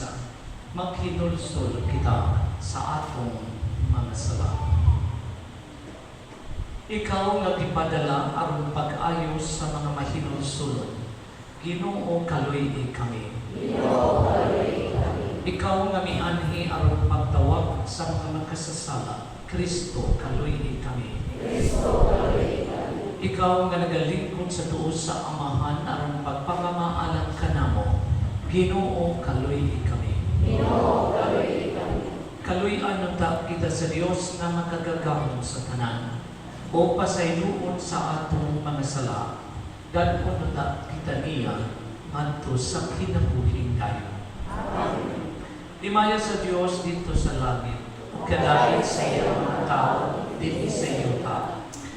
isa, maghinulsol kita sa atong mga sala. Ikaw nga gipadala aron pag-ayos sa mga mahinulsulon, Ginoo kaluy kami. Ikaw nga mianhi aron pagtawag sa mga nakasasala, Kristo kaluy kami. Ikaw nga nagalingkod sa tuos sa Amahan aron pagpangamaalan kanamo, Ginoo kaluy kami. Kaluy-an ta kita sa Dios nga makagagahom sa tanan o pasayloon sa atong mga sala. Dadon ta kita niya ngadto sa kinabuhing dayon. Dimaya sa Dios dito sa langit, kadahit sa iyang mga tao, dito sa iyo ta.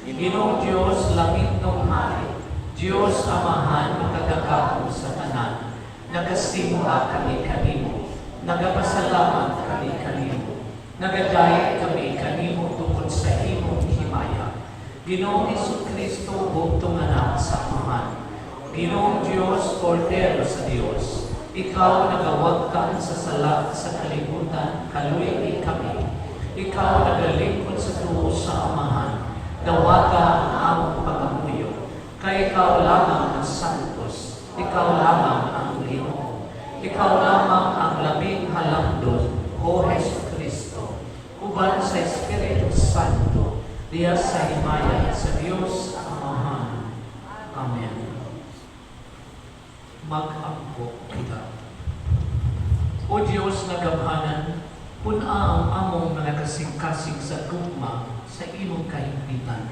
Ginoong Diyos, langit ng hari, Diyos Amahan, makagagahom sa tanan, nagasimba kami kanimo, nagapasalamat kami kanimo, nagadayat kami kanimo tungkol sa imong himaya. Ginoong Jesucristo, bugtong anak sa Amahan, Ginoong Diyos, Kordero sa Diyos, ikaw nagawagkan sa sala sa kalibutan, kaluy kami. Ikaw nagalingkod sa tuo sa Amahan, dawata ang pagamuyo. Kay ikaw lamang ang Santos, ikaw lamang ang Ginoo, ikaw lamang ang labing halangdon, O Jesucristo, uban sa Espiritu Santo, diya sa himaya sa Diyos Amahan. Amen. Mag-angkop kita. O Diyos na gamhanan, puna ang among mga kasing-kasing sa gugma sa imong kahimpitan.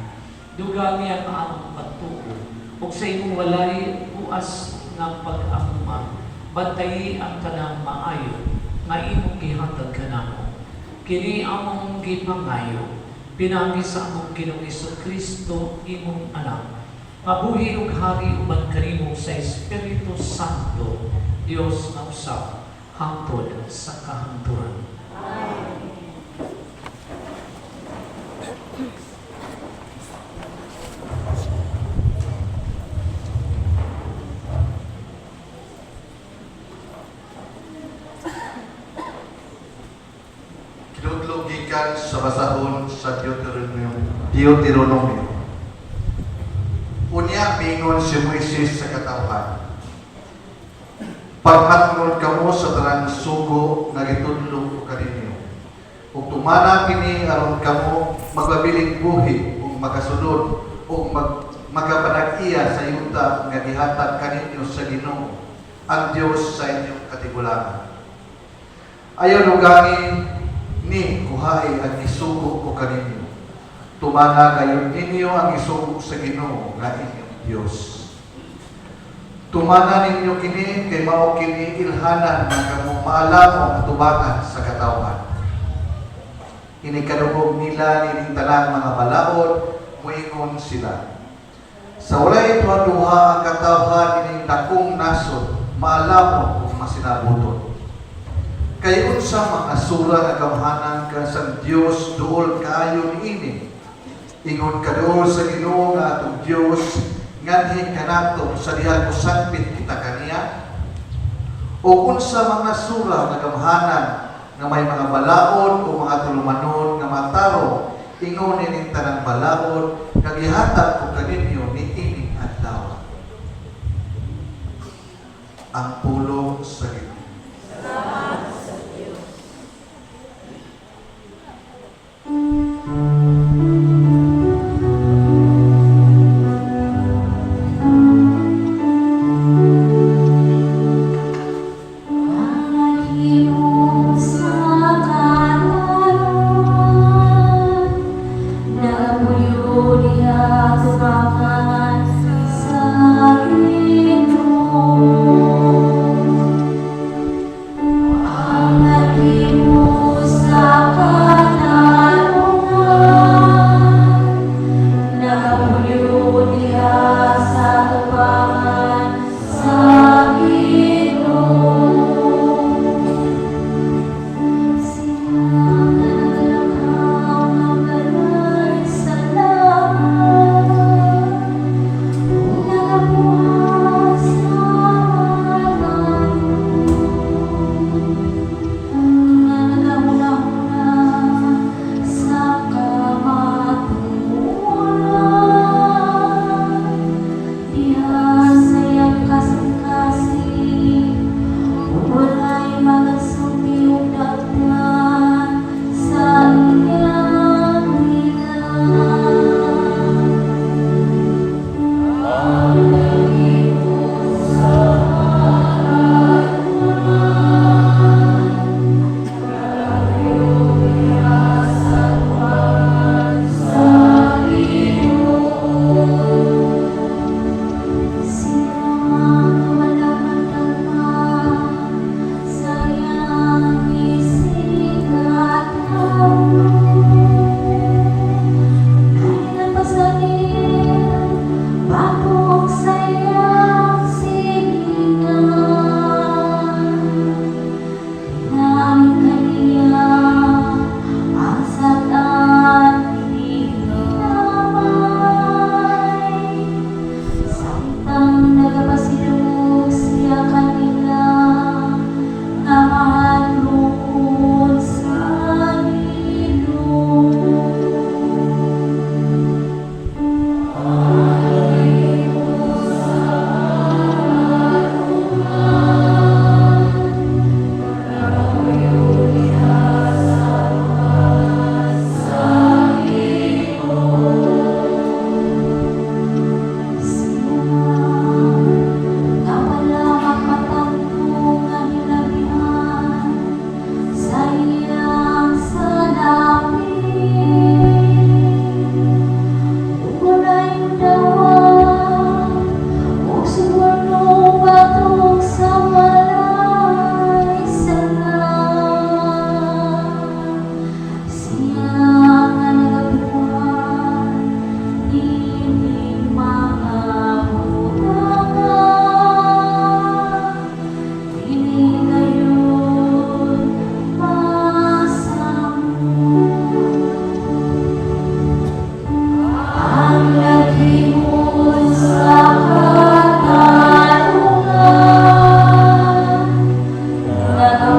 Dugami ang among pagtuo, o sa imong walay buas ng pag-amuma, bantayi ang tanang maayo, nga imong gihatag kanamo. Kini among gipangayo, pinagi sa among Ginoong Jesucristo, imong anak, mabuhi ug hari uban kanimo sa Espiritu Santo, Dios na usap, hangtod sa kahangturan. Kinudlo gikan sa basahon sa Deuteronomio. Unya mingon si Moises sa katawhan. Paghatngon kamo sa tanang sugo nga gitudlo ko kaninyo. Ug tumana kini aron kamo magpabiling buhi ug makasulod ug makapanag-iya sa yuta nga gihatag kaninyo sa Ginoo, ang Dios sa inyong katigulangan. Ayaw luganin ni kuhay ang isugo ko kaninyo. Tumana kayo ninyo ang isugo sa Ginoo nga inyong Dios. Tumana ninyo kini kay mao kini ilhanan nga kamo maalam ang atubangan sa katawhan. Ini kadugog nila nining tanang mga balaod, muingon sila. Sa walay duha-duha ang katawhan nining dakong nasod, maalam kung masinabuton. Kay unsa mga sura nga gamhanan ka sa Dios duol kaayo niini. Ingon kaduol sa Ginoo nga atong Dios nganhi kanato sa diha usapit kita kaniya. O unsa mga sura nga gamhanan nga may mga balaod o mga tulumanon nga mataro, ingon nining tanang balaod nga gihatag ko kaninyo niining adlaw. Ang pulong sa Ginoo.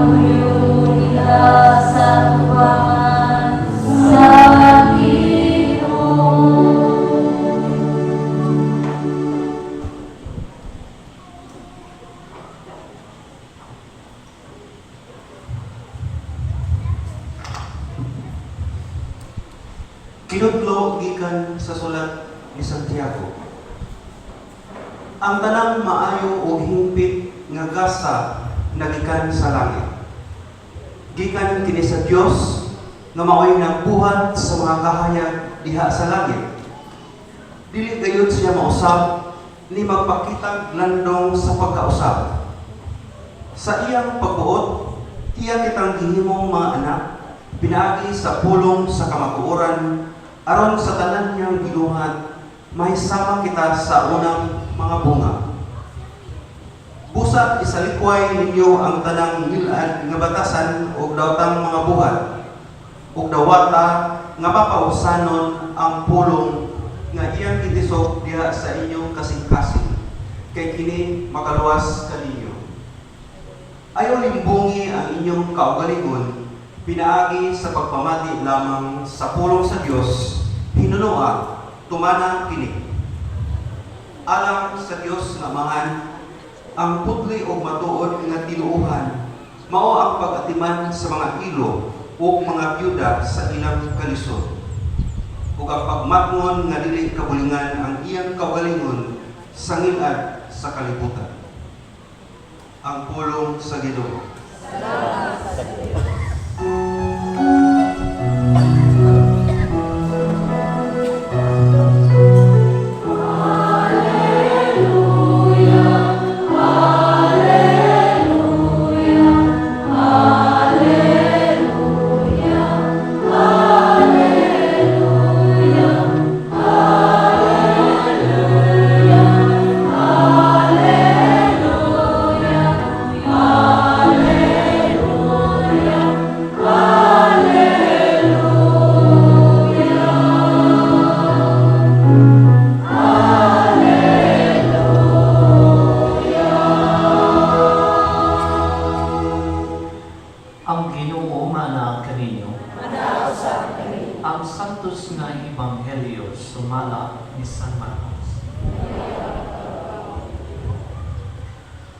puyo nila sa tubangan sa Ginoo. Kinudlo gikan sa sulat ni Santiago. Ang tanang maayo o hingpit nga gasa nagikan sa langit. Gikan kini sa Dios nga maoy nagbuhat sa mga kahayag diha sa langit. Dili gayud siya mausab ni magpakitag landong sa pagkausab. Sa iyang pagbuot, iya kitang gihimong mga anak, pinaagi sa pulong sa kamatuoran, aron sa tanan niyang giluhat, mahisama kita sa unang mga bunga. Busa isalikway ninyo ang tanang milad nga batasan o dawtang mga buhat, o dawata nga mapausanon ang pulong nga iyang gitisok diha sa inyong kasing-kasing, kay kini makaluwas kaninyo. Ayaw limbungi ang inyong kaugalingon, pinaagi sa pagpamati lamang sa pulong sa Dios, hinunua, tumana kini. Alang sa Dios nga Amahan, ang putli o matuod nga tinuuhan, mao ang pag-atiman sa mga ilo o mga byuda sa ilang kalisod. Ug ang pagmatngon nga dili kabulingan ang iyang kaugalingon sangilad sa kalibutan. Ang pulong sa Ginoo. Ang Ginoo mana kaninyo. Ang santos nga ebanghelyo sumala ni San Marcos.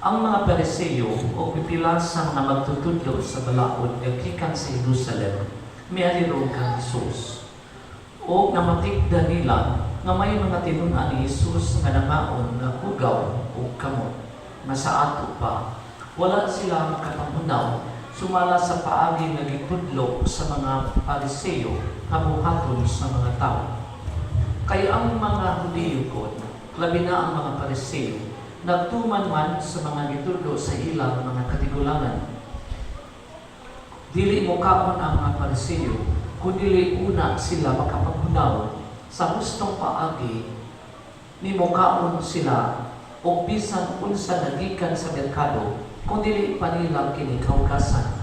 Ang mga Pariseo o pipila sa mga magtutudlo sa balaod gikan sa Jerusalem mialiro kang Jesus. O namatikda nila nga may mga tinun-an ni Jesus nga nangaon nga hugaw o kamot nga sa ato pa wala sila makapamunaw sumala sa paagi nga gitudlo sa mga Pariseo nga buhaton sa mga tao. Kaya ang mga Hudiyo kon, labi na ang mga Pariseo, nagtuman man sa mga gitudlo sa ilang mga katigulangan. Dili mo kaon ang mga Pariseo, kundi una sila makapaghunaw sa hustong paagi ni mo kaon sila o bisan unsa nagikan sa merkado kung dili pa nila kini kaugasan.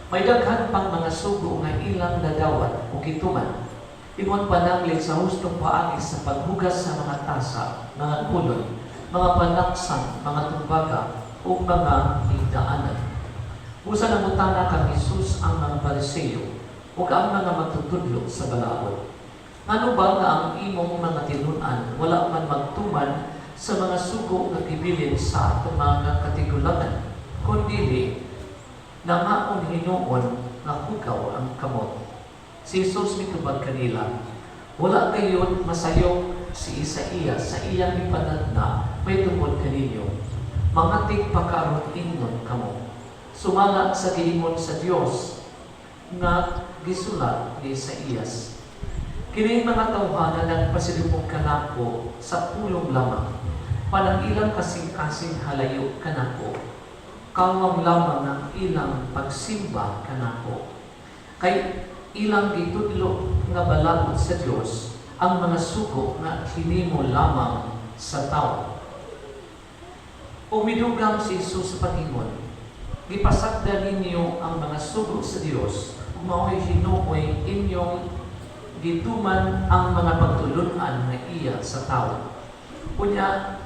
May daghan pang mga sugo nga ilang nadawat o gituman. Ingon pananglit sa hustong paagi sa paghugas sa mga tasa, mga kulon, mga panaksan, mga tumbaga, o mga higdaanan. Usa na mutana kang Jesus ang mga Pariseo o ang mga magtutudlo sa balaod. Ano ba nga ang imong mga tinun-an wala man magtuman sa mga sugo nga gibilin sa atong mga katigulangan, kundi nangaon hinuon nga hugaw ang kamot. Si Jesus mitubag kanila, wala kayon masayong si Isaias sa iyang ipanad na may tungod kaninyo. Mangatig pakaron ingon kamo. Sumala sa giingon sa Dios nga gisulat ni Isaias. Kini mga tawhana nagpasilumog kanako sa pulong lamang. Panang ilang kasing-kasing halayo kanako. Kawang lamang ng ilang pagsimba kanako. Kay ilang gitudlo nga balaod sa Dios ang mga sugo nga hinimo lamang sa tao. Umidugang si Jesus sa patingon, gipasagda ninyo ang mga sugo sa Dios, ug mao'y hinuoy inyong gituman ang mga pagtulunan nga iya sa tao. Unya,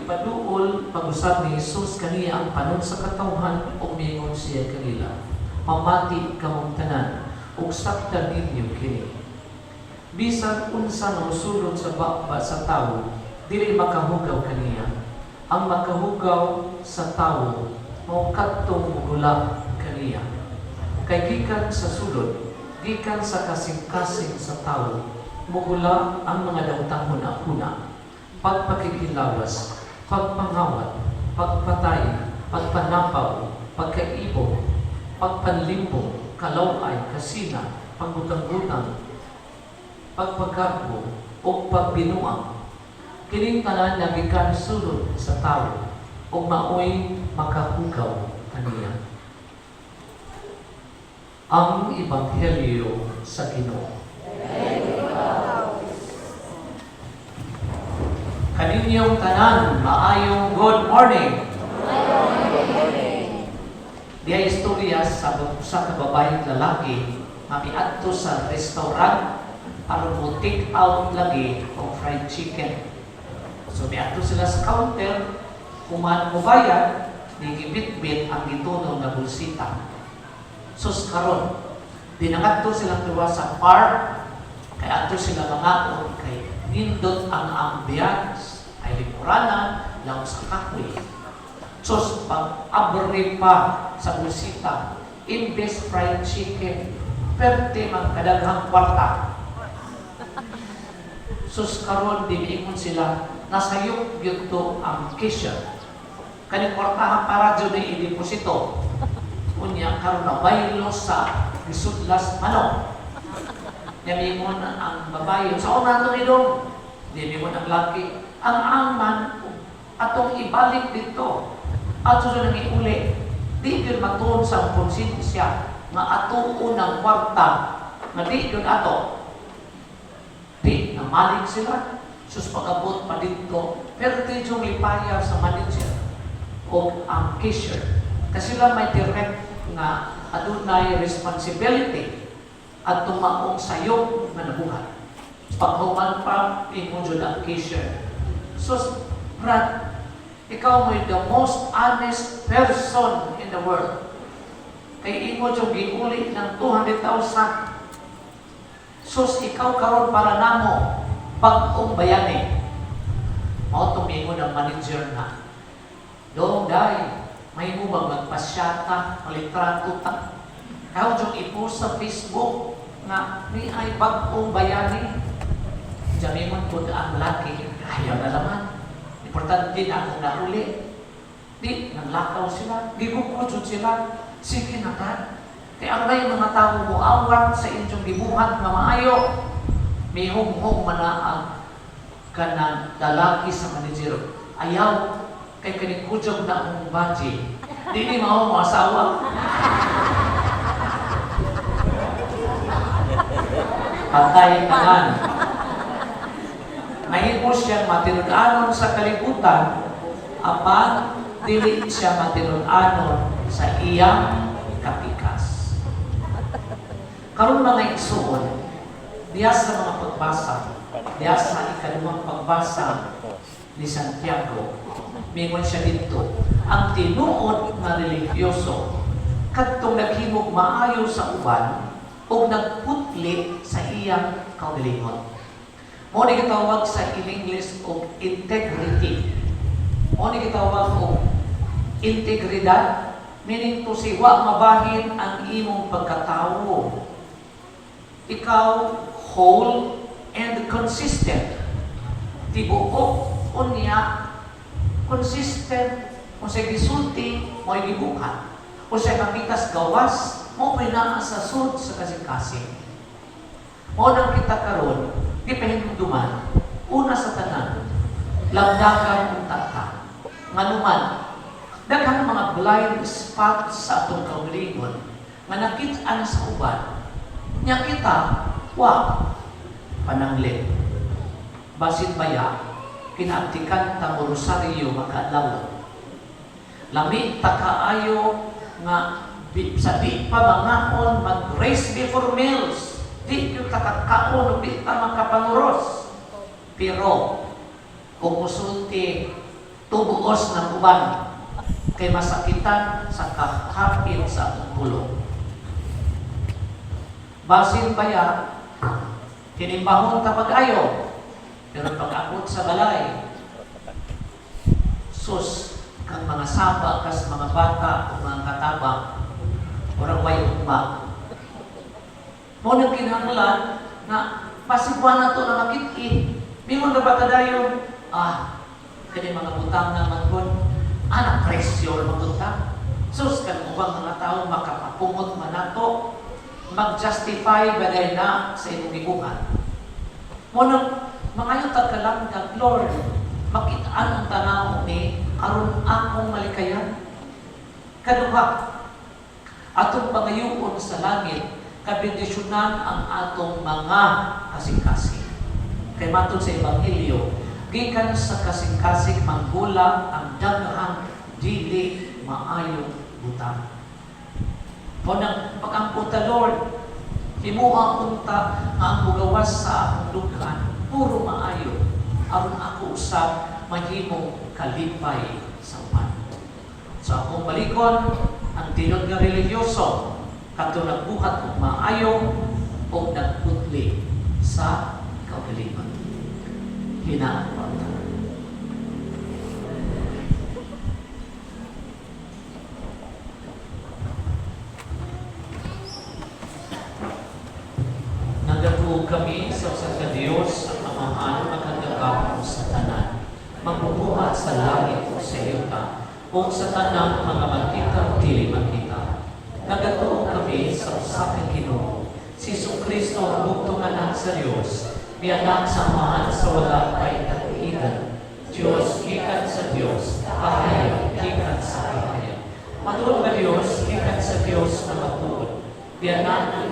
ipaduol pag-usab ni Jesus kaniya ang panon sa katawhan o mingon siya kanila. Mamati kamong tanan ug saktan ninyo kini. Bisan unsa mosulod sa bakba sa tawo, dili makahugaw kaniya. Ang makahugaw sa tawo mao kadtong mugula kaniya. Kay gikan sa sulod, gikan sa kasing-kasing sa tawo, mugula ang mga daotang huna-huna. Pagpakikilawas, pagpangawat, pagpatay, pagpanapaw, pagkaibog, pagpanlimbong, kalaway, kasina, pagbutang-butang, pagpagkarbo, o pagbinuang. Kining tanan nga gikan sulod sa tawo, o maoy makahugaw kaniya. Ang Ebanghelyo sa Ginoo. Kaninyong tanan, maayong good morning. Diya istorya sa ka babaeng lalaki mabiadto sa restaurant para mo take out lagi o fried chicken. So biadto sila sa counter, kumahan mo bayad, di gibit-bit ang gitunog na bulsita. Sus karon, dinangadto silang tuwa sa park, kaya ato sila mangaon kay nindot ang ambiance, ay lipuranan, lang sa kahoy. Sus, pag-abri pa sa busita, imbes fried chicken, perte mang kadaghang kwarta. Sus, karon diniingon sila, nasayok yun to ang kisya. Kaning kwartahan para dyan ay i-deposito. Unya, karon na baylo sa gisudlas manok. Yamingon ang babae, sa una ito nilong, yamingon ang laki, ang angman, atong ibalik dito, at susunod ng iuli, di yun matuon sa konsensya, nga ato unang kwarta, nga di yun ato, di namalig sila, sus pag-abot pa dito, pero di yung lipaya sa manager, o ang cashier, kasi sila may direct nga adunay responsibility, at tumaong sayo na nabuhat. Paghuman pa, ingon dyan ang cashier. So, Brad, ikaw mo'y the most honest person in the world. Kay ingon dyan giuli ng 200,000. Sus, ikaw karon para namo, pag-ong bayani. Mao tumingon ang manager na, Dong, day, may mo bang magpasyata, malitrato ta? Kaya dyan ipost sa Facebook na may ay bagong bayani. Diyan mo ang laki, ayaw na laman. Importante na akong nahuli. Di, naglakaw sila, gigukudjud sila. Sige na ka. Kaya ang may mga tao mo awat sa inyong gibuhat na maayo. May hong-hong manaang kanang lalaki sa manager. Ayaw, kay kanikudjog na ang baji. Di ni mao mo asawa. Patay naman. Mahimo siyang matinud-anon sa kalibutan, apan dili siya matinud-anon sa iyang kapikas. Karon mga igsuon, diya sa mga pagbasa, diya sa ikalawang pagbasa ni Santiago, mingon siya dito, ang tinuod na religyoso, kadtong naghimog maayo sa uban, o nagputli sa iyang kaugalingon. Mo ni gitawag sa in-English og integrity. Mo ni gitawag og integridad, meaning to say, wa mabahin ang imong pagkatawo. Ikaw whole and consistent. Tibuok unya consistent kung sa gisulti mo gibuhat. Kung sa kapitas gawas mo pinaa sa sud sa kasing-kasing. Mo nang kita karon, di pahinduman, una sa tanan, lagdakan ang tata. Nganuman, daghang mga blind spots sa atong kaugalingon, nga nakita sa uban, nya kita, pananglit. Basit baya, kinaantikan ta mo rosaryo makaadlaw. Lami ta kaayo nga sa di pa mangaon mag-race before meals. Di yung takakaon o di ta makapanguros. Pero, kung musulti tubuos ng uban kay masakitan sa kahapit sa atong pulong. Basin baya, kinimbahon ta pag-ayo, pero pag-abot sa balay, sus, kang mga saba, kas mga bata o mga katabang, orang way ugma. Mo nang kinahanglan na pasiguan na to na makit-i. Mingon na ba kadayon? Kani mga butang na mangon, anak presyo mga butang. Sus, kan ubang mga tao makapapungot man nato, mag-justify bagay na sa inyong ikuhan. Mo nang mga yung tagkalanggang, Lord, makitaan ang tanaw ni aron akong malikayan. Kaduha, atong pangayuon sa langit, kabindisyonan ang atong mga kasing-kasing. Kay matod sa Ebanghelyo, gikan sa kasing-kasing manggulang ang daghang dili maayong butang. O nang pag-amputa, Lord, himuha unta nga ang mugawas sa akong dughan, puro maayo, aron ako usab mahimong kalipay sa uban. Sa akong balikon, ang tinod nga religyoso, kato nagbuhat og maayo o nagputli sa kaugalingon. Hinaan pa ta. Nagatuog kami sa Diyos ang mamahan magkagagawin sa tanan, magbubuhat sa langit o sa yuta, o sa tanang mga magkita o dili magkita. Nagatuog kami sa usaping Ginoo, si Kristo ang bugtong anak sa Diyos, mianak sa amahan sa wala kay katuigan. Diyos, gikan sa Diyos, kahayag, gikan sa kahayag. Matuod nga Diyos, gikan sa Diyos na matuod, mianak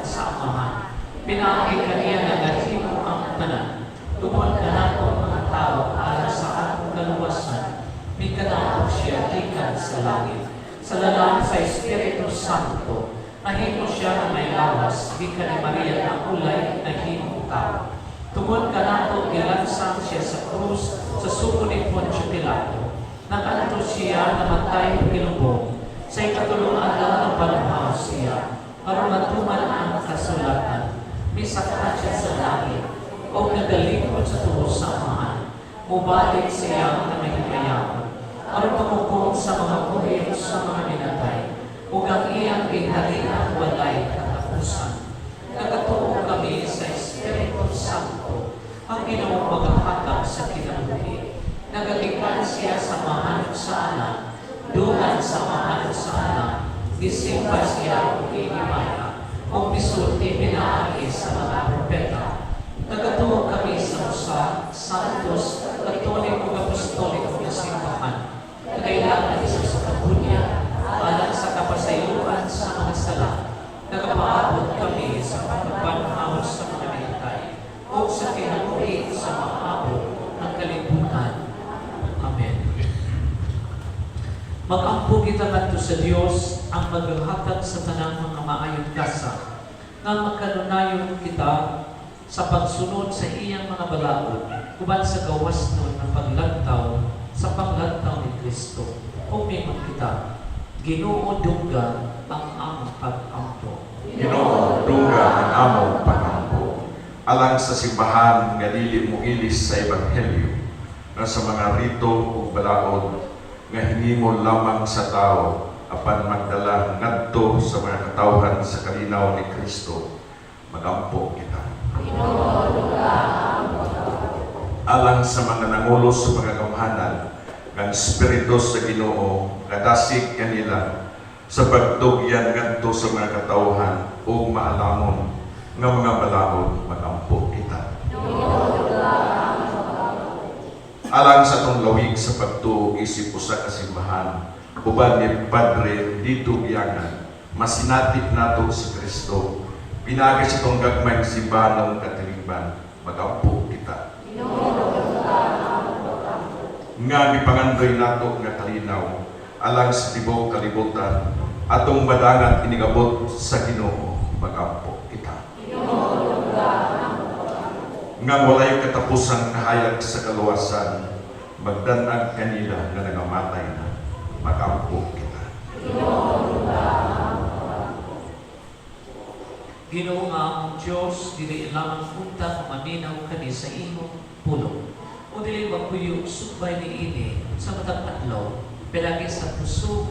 sa amahan. Pinakita kaniya na naghimo ang tanan. Tungkol ka na po mga tao alang sa atong kaluwasan, may kanakot siya gikan sa langit. Sa lalang sa Espiritu Santo, nahimo siya na may lawas, gikan ni Maria na ulay nahimo tao. Tungkol ka na po gilansang siya sa krus sa suko ni Poncio Pilato. Nakanto siya na matay ng ilubong. Sa ikatulungan lang ng panahon siya, para matuman ang kasulatan. Misakta siya sa langit, o nagalikod sa tulos sa amahan. Mubalik siya na may hikayakot. Para pagkukong sa mga kuhil sa mga minatay, o ang iyang inhalian walay katapusan. Nagatuo kami sa Espiritu Santo, ang ginawang maghahatag sa kinabuhi. Nagalikan siya sa mahanap sa anak, duman sa mahanap sa anak, gisimba siya o inimaya, o bisulti binaagi sa mga propeta. Nagatuo kami sa usa, santos, katoliko apostoliko na simbahan. Kailangan isa sa kabunya, alang sa kapasayuan sa mga sala. Nagapaabot kami sa pagpapanahon sa mga minatay, o sa kinabuhi sa maabot ng kalibutan. Amen. Mag-ampo kita ngadto sa Dios ang maghatag sa tanang mga maayong kasa, nga magkanunayon kita sa pagsunod sa iyang mga balaod, uban sa gawas nun ng paglantaw sa paglantaw ni Kristo. O mingon kita, Ginoo dungga ang among pag-ampo. Ginoo dungga ang among pag-ampo. Alang sa simbahan nga dili mo ilis sa Ebanghelyo, nga sa mga rito o balaod nga hinimo lamang sa tao apan magdala ngadto sa mga katawhan sa kalinaw ni Kristo, magampo kita. Alang sa mga nangulos sa mga kamhanan ng Espiritu sa Ginoo, kadasig kanila sa pagtugyan ngadto sa mga katawhan o maalamon nga mga balaod, magampo kita. Alang sa itong lawig sa pagtuog isip usa ka simbahan, uban ni Padre dito biyangan, masinatip nato si Kristo, pinagi sa itong gagmayng simbahan ng katiliban, magampo kita. Nga gipangandoy nato nga kalinaw, alang sa tibok kalibutan, atong badangat inigabot sa Ginoo, magampo kita. Nga walay katapusang kahayag sa kaluwasan, magdanag kanila nga nagamatay na, makampo kita. Ginoo nga ang Diyos, dili lamang punta maminaw kani sa imong pulong. O dili magpuyo subay ni ini sa matang adlaw, pelagi sa puso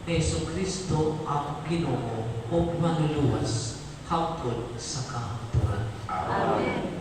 ni Jesucristo ang Ginoo o manluluwas hangtod sa kahapturan. Amen.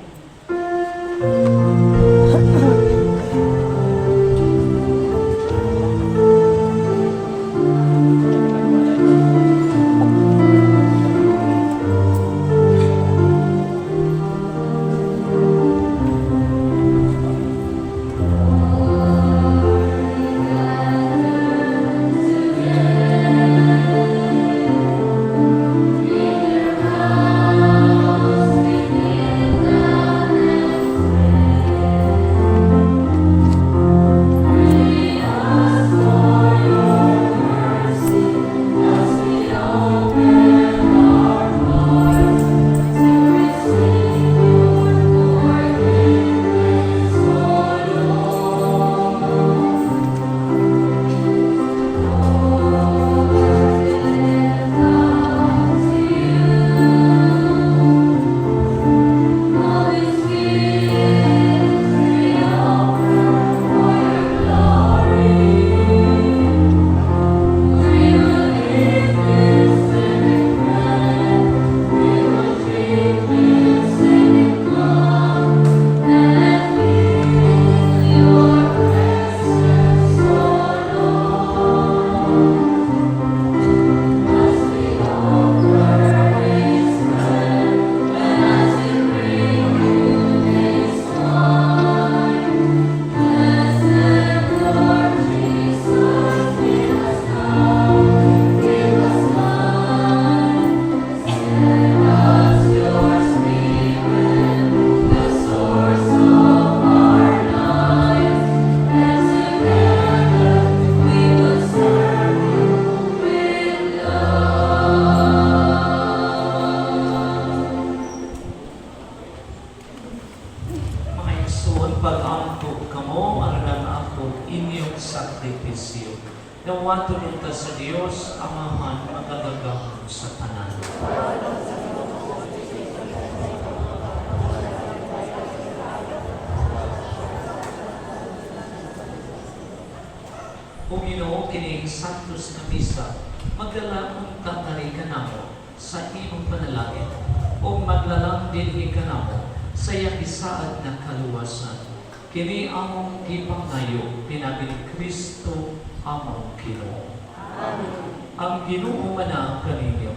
pag-ampo kamo aram ako inyong sakripisyo. Nawa tulong ta sa Dios Amahan magagagahon sa tanan. O Ginoo kining santos na misa, maglalaon ka na rin kanamo sa imong panalangin o maglalang din kanamo sa iyang isaad na kaluwasan. Kini among gipangayo pinagi ni Kristo among Ginoo. Ang Ginoo mana kaninyo.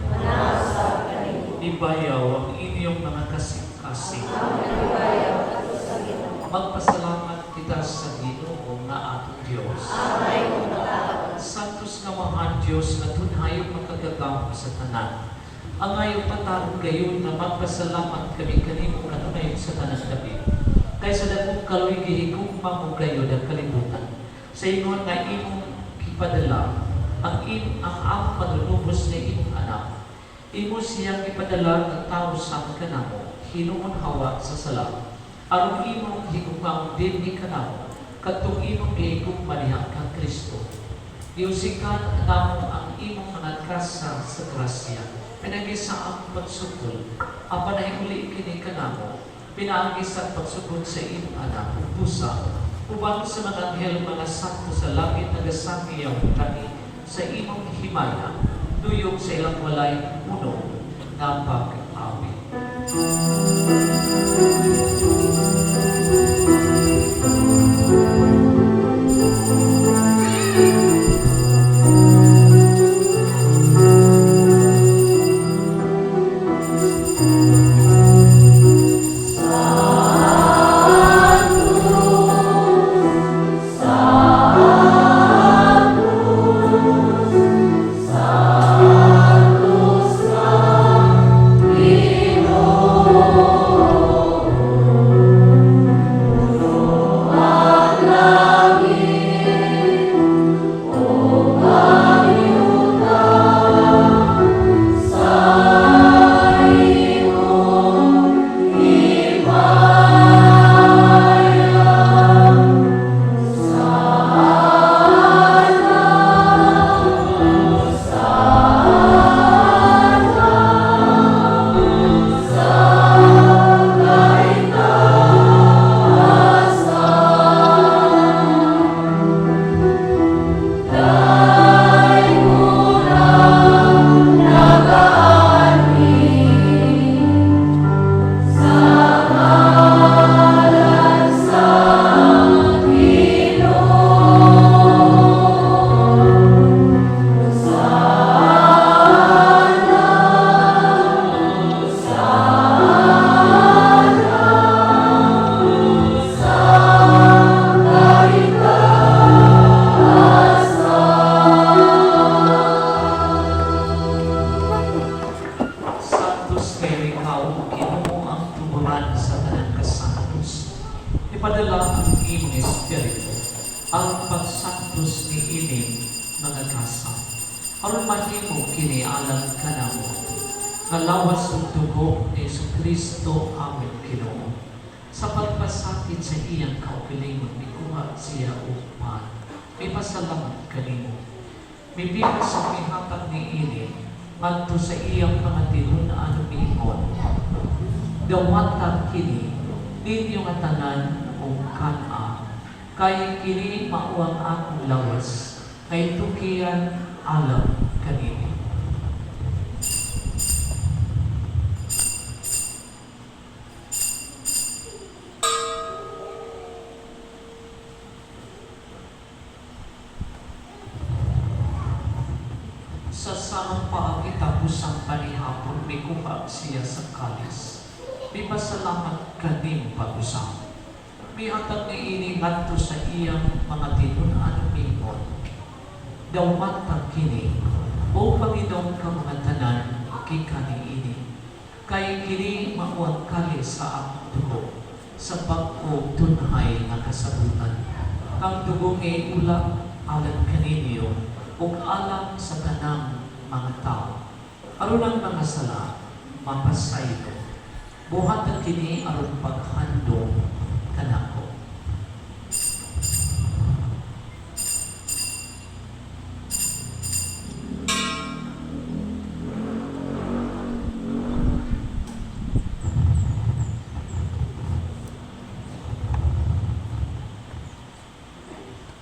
Ibayaw ang inyong mga kasing-kasing. Magpasalamat kita sa Ginoo nga atong Dios. Santos nga mahal Dios na tunayong makagagahon sa tanan. Ang ayaw patawag gayon na magpasalamat kami kanimo kanunay sa tanan David. Kaysa dakong kaloy gihigong mamugayo ng kalibutan. Sa ingon nga imong ipadala ang among panunubos na imong anak. Imo siyang ipadala ng tao sa kanamo, hinuon hawa sa sala. Aron imong higugmang din ni kanamo, katong imong gihigong maniha kang Kristo. Iusikan namo ang imong mga kasa sa grasya, pinagisa ang pagsukol, ang panahimuli kini kanamo, pinaagis ang pagsukol sa imong anak, pusa, ubang sa mga anghel mga sakto sa langit nagasangiyaw kani sa imong himaya, duyog sa ilang walay puno na pag-awi. Padala ang imong Espiritu, ang pagsantos ni ining mga kasa. Aron mahimo kini alang kanamo, nga lawas ng dugo ni Jesucristo aming Ginoo. Sa pagpasakit sa iyang kaugalingon, mikuha siya upan. May pasalamat kanimo. May bigas sa mihatag ni ini, ngadto sa iyang mga tinunaan mingon. Dawatan kini, ninyo nga tanan o kana, kay kini mauang akong lawas, kay tukian alam kanini. Sa samang paagitapusang panihapon, may kuha siya sa kalis. May pasalamat kaning pag-usap. May hatag ni ini ngadto sa iyang mga tinunaan mingon. Dawatan kini, o Panginoon ka mga tanan, kikani ini. Kay kini mauang kalis sa akong dugo, sa pagko tunhay nga kasabutan. Ang dugong ay ulang alang kaninyo, ug alang sa tanang mga tao. Aron ang mga sala, mapasaylo. Buhatan kini aron paghandong kanako.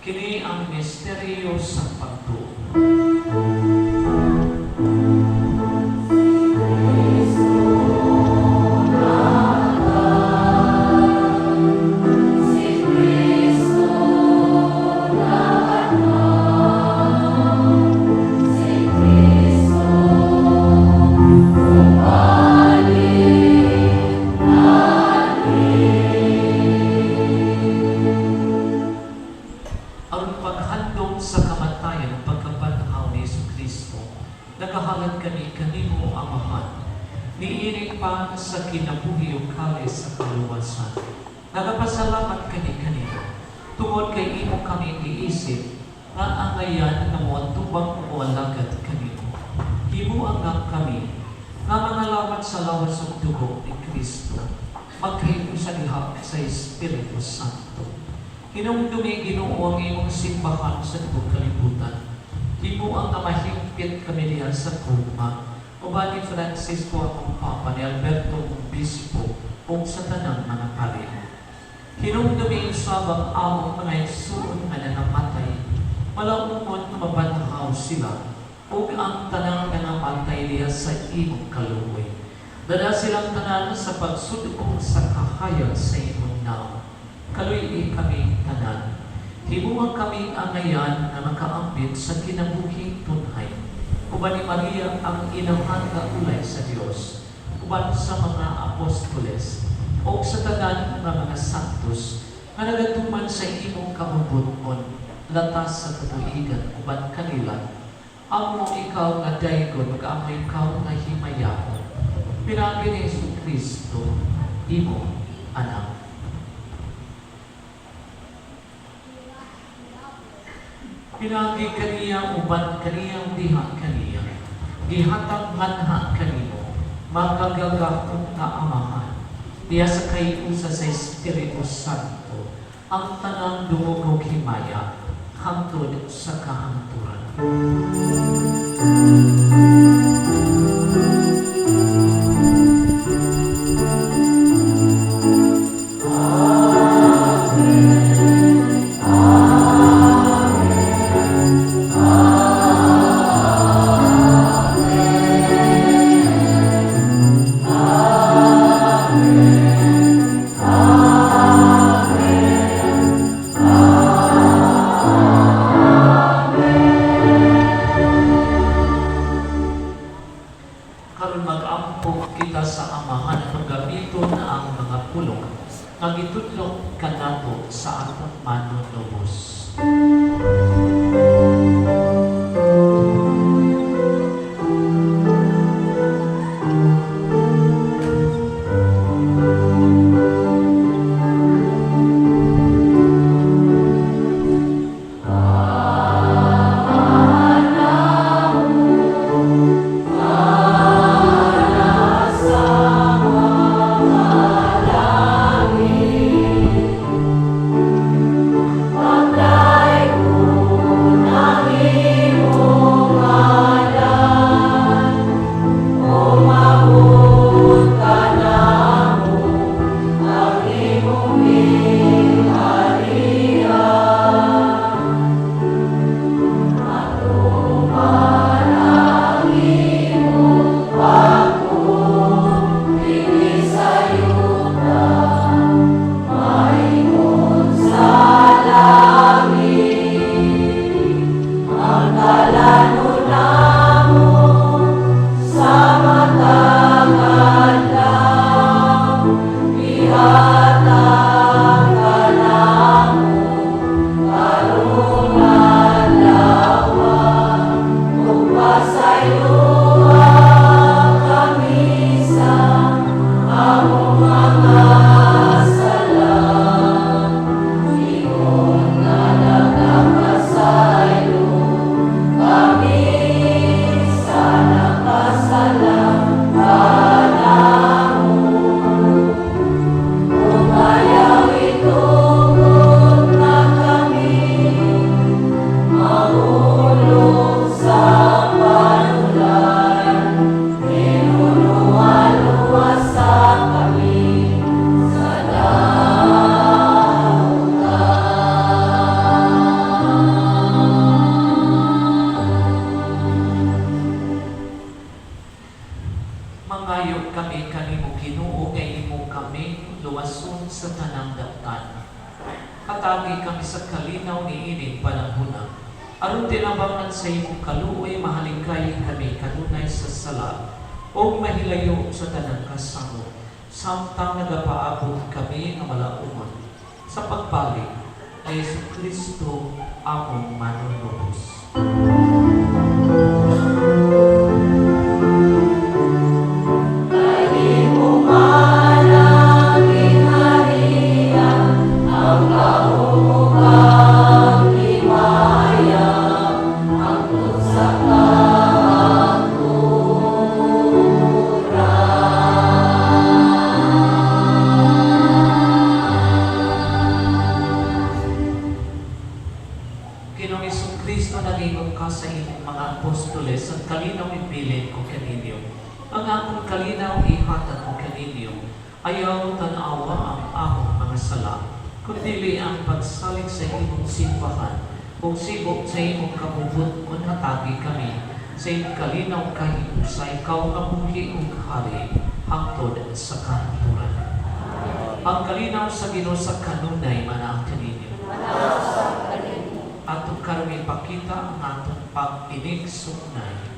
Kini ang misteryo sa pagtuo. Ang paghandong sa kamatayan, pagkabanhaw ni Jesucristo, nagahalad kami kanimo Amahan, niinig pa sa kinabuhi o kalis sa kaluwasan. Nagapasalamat kami kanino, tungod kay imo kami giisip, nga angayan nga mo tubang o alagad kanino. Himuang nga kami, nga mga lawat sa lawas ng dugo ni Kristo, magkahipo sa diha sa Espiritu Santo. Hinumdumi Ginoo ang imong simbahan sa tibok kalibutan. Himo ang namahimpit kami diha sa Roma. Uban ni Francisco akong Papa, ni Alberto ang Bispo, o sa tanang mga pareho. Hinumdumi ang sabang among mga igsuon nga nanamatay. Malaumon na mabanhaw sila, o ang tanang nanamatay diha sa imong kaluoy. Dala silang tanan sa pagsudong sa kahayag sa imong naong. Kaluy kami tanan. Himuang kami angayan na makaambit sa kinabuhing tunhay. Uban ni Maria ang inahan nga ulay sa Dios. Uban sa mga apostoles o sa tanan nga mga santos nga nagatuman sa imong kabubuton latas sa katuigan uban kanila. Amo ikaw nga daygon ug-amo ikaw nga himayahon. Pinagi ni Jesucristo imo anak. Pinagi kaniya uban kaniyang diha kaniya. Gihatag manha kanimo, magagagahong nga Amahan. Diya sa kayusa sa Espiritu Santo, ang tanang dumugog himaya, hangtod sa kahangturan. Karon mag-ampo kita sa Amahan pagamiton ang mga pulong nga gitudlok kanato sa atong manunubos. Mangayo kami kanimo Ginoo nga imo kami luwason sa tanang daptan. Atagi kami sa kalinaw ni ining panahuna. Aron tinabangan sa imong kaluoy mahalingkay kami kanunay sa sala o mahilayo sa tanang kasamo. Samtang nagapaabot kami nga malaumon sa pagbalik ni Jesucristo among manunubos. Ginoong Jesucristo, nagingog ka sa imong mga apostoles at kalinaw ipilit ko kaninyo. Ang akong kalinaw ihatag ko kaninyo. Ayaw tanawa ang among mga sala, kundili ang pagsalig sa imong simbahan o sibok sa imong kabubuton hatagi kami sa imong kalinaw kahit ikaw nga buhi ug hari hangtod sa kahaturan. Ang kalinaw sa Ginoo sa kanunay manaang kaninyo. Atong karon ipakita ang atong pag-inig sugnay.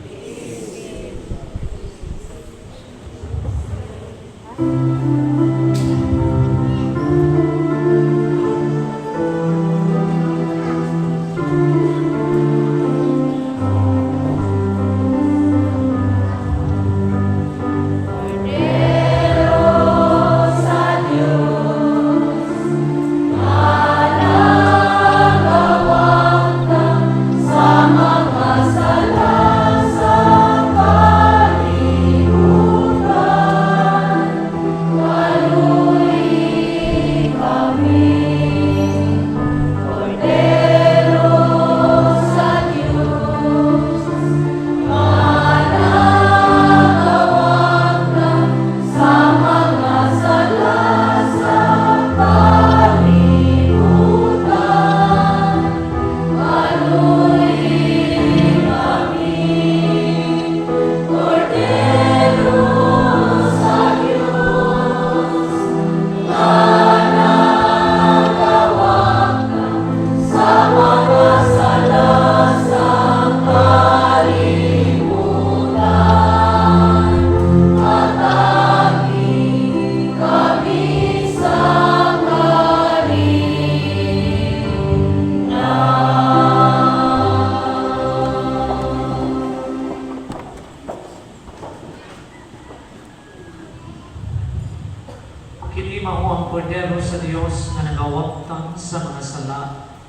Kini mao ang kordero sa Dios nga nagawagtang sa mga sala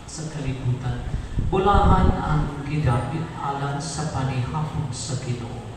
sa kalibutan. Bulahan ang gidapit alang sa panihapon sa Ginoo.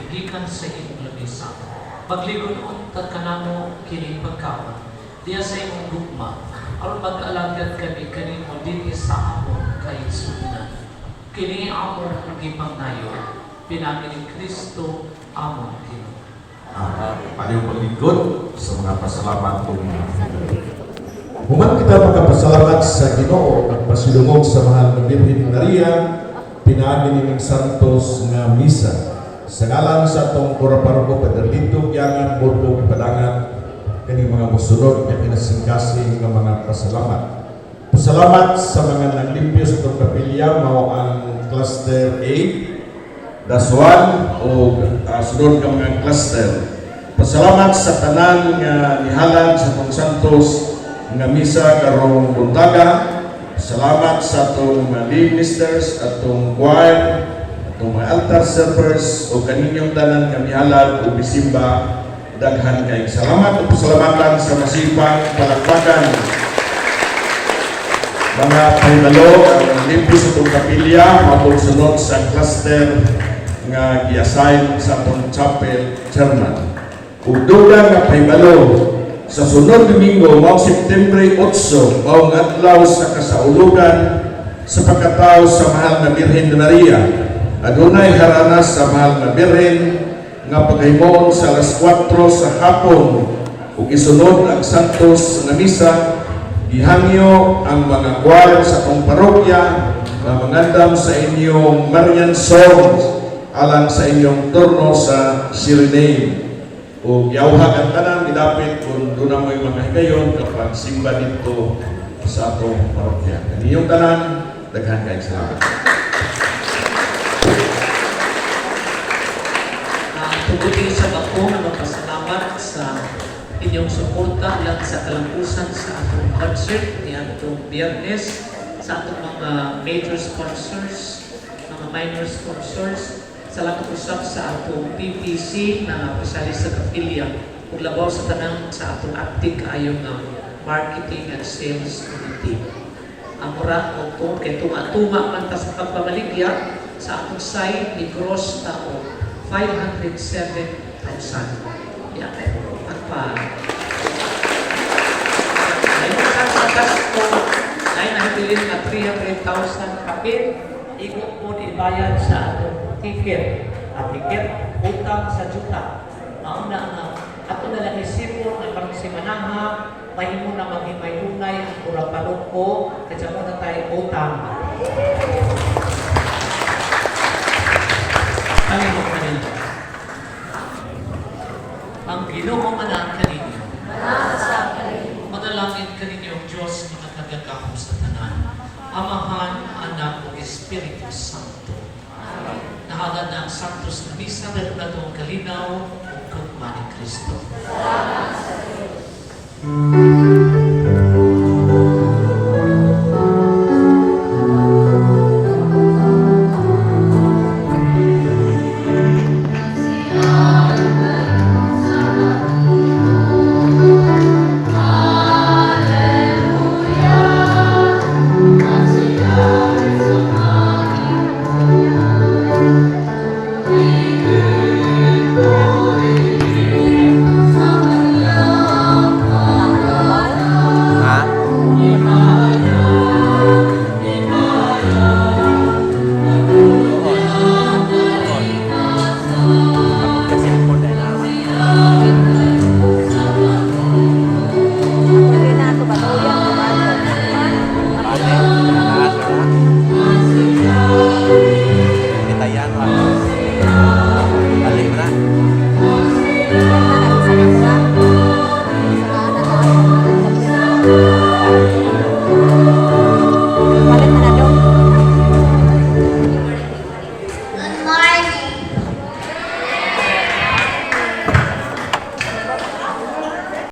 gikan sa imong lamisa. Magligon-on ta kanamo kini pagkaon. Diya sa imong gugma, aron mag-alagad kami kanimo dinhi sa among kaigsunan. Kini among gipangnayo, pinagi ni Kristo among Ginoo. Pareho paglingkod sa mga pasalamat po niya. Human kita magkapasalamat sa Ginoo at pasilungog sa mahal na Birhen Maria, pinaagi ni Santos nga misa. Sa ngalan sa atong Pura-Paroko, Padre Yangan, Borgo, Padangan, kani mga musunod na kinasingkasi ng mga pasalamat. Pasalamat sa mga naglimpyo sa itong kapilya, mao ang cluster A, Daswan o sunod ka mga cluster. Pasalamat sa tanan nga nihalan sa itong Santos nga misa karong buntaga. Salamat sa itong ministers, atong choir, atong mga altar servers o kaninyong tanan nga mihalad o bisimba. Daghan kay salamat o pasalamatan sa masipang palakpakan mga pahibalo ang limpyo sa itong kapilya matulsunod sa cluster nga gi-assign sa itong chapel chairman. Ug dugang nga pahibalo sa sunod Domingo, mao September 8, mao nga adlaw sa kasaulugan sa pagkatao sa mahal na Birhen Maria. Adunay haranas sa mahal na Birhen nga paghimon sa alas 4 sa hapon ug isunod ang Santos nga misa. Gihangyo ang mga choir sa atong parokya nga mangandam sa inyong Marian songs alang sa inyong turno sa serenade. O yawhag ang tanan, midapit kung doon na mo'y mga higayon kapag simba dito sa atong parokya. Kaniyong tanan, daghan kayo salamat. Tugutin sa ako na magpasalamat sa inyong suporta lang sa kalampusan sa atong concert ni atong Biyernes, sa atong mga major sponsors, mga minor sponsors. Salamat usap sa atong PPC na pasalis sa kapilya ug labaw sa tanang sa atong active kaayo nga marketing and sales committee. Amura o to kay tunga-tunga man ta sa pagpamaligya sa atong side ni gross ta o 507,000. Yan. Agpa. Ayun sa gasto ay nahabilin na 300,000 kapit. Igot po ibayad sa atong ticket. At ticket, utang sa juta. Mauna nga, ato na lang isipon na parang si Manaha, may mo na maghimay-hunay ang Pura-Paroko ko, kasi mo na tayo utang. Kami mo kanina. Ang Ginoo manan kaninyo. Manalangin kaninyong Diyos na nagkagakam sa tanan. Amahan, Anak o Espiritu Santo. Nahalad na ang Santos na Misa na itong kalinaw o kagman ni Kristo. Salamat sa Diyos.